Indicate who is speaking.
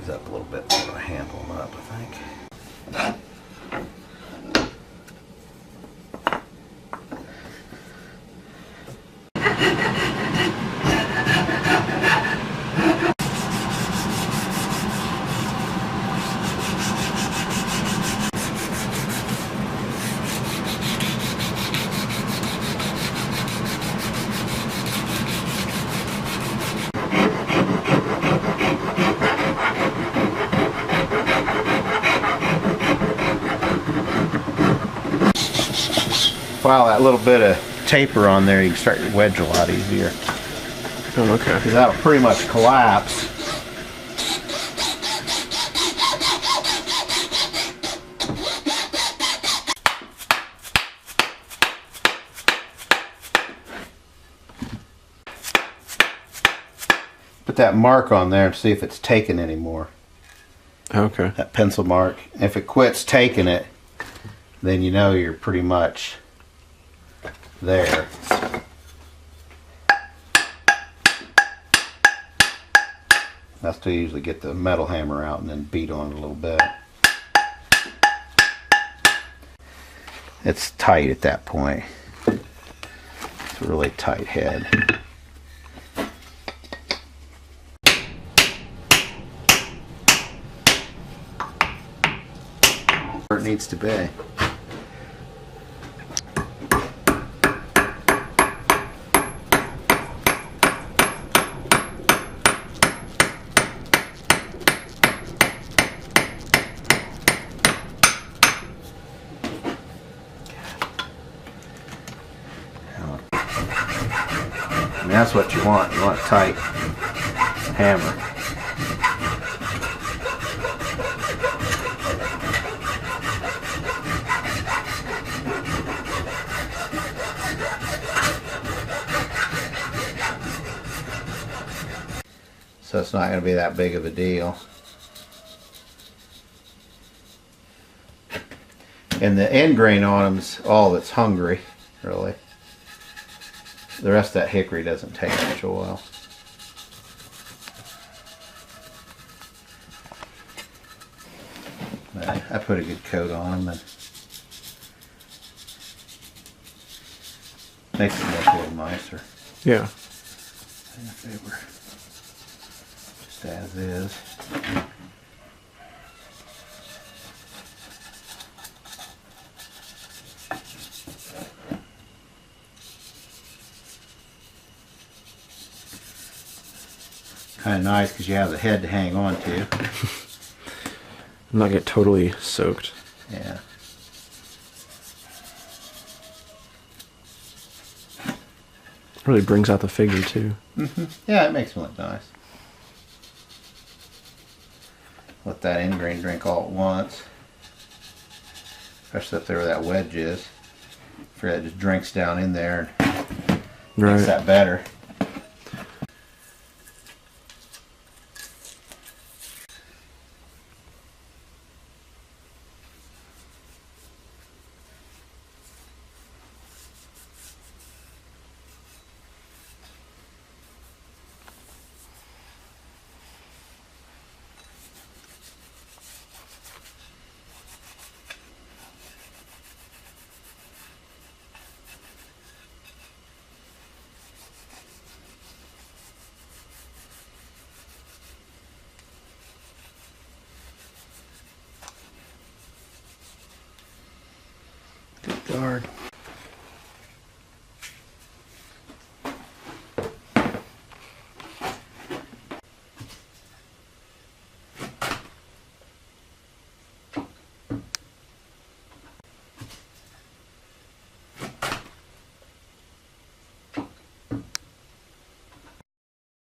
Speaker 1: these up a little bit before I handle them up, I think. File that little bit of taper on there, you can start your wedge a lot easier.
Speaker 2: Oh, okay.
Speaker 1: Because that'll pretty much collapse. Put that mark on there and see if it's taken anymore.
Speaker 2: Okay.
Speaker 1: That pencil mark. If it quits taking it, then you know you're pretty much there. That's to usually get the metal hammer out and then beat on it a little bit. It's tight at that point. It's a really tight head. Where it needs to be. And that's what you want. You want a tight hammer. So it's not going to be that big of a deal. And the end grain on them is all that's hungry, really. The rest of that hickory doesn't take much oil. But I put a good coat on them and makes them look a little nicer.
Speaker 2: Yeah.
Speaker 1: And if they were just as is. Kind of nice because you have the head to hang on to.
Speaker 2: Not get totally soaked.
Speaker 1: Yeah.
Speaker 2: Really brings out the figure too.
Speaker 1: Yeah, it makes it look nice. Let that end grain drink all at once. Especially up there where that wedge is. For it just drinks down in there and makes that better. Good guard.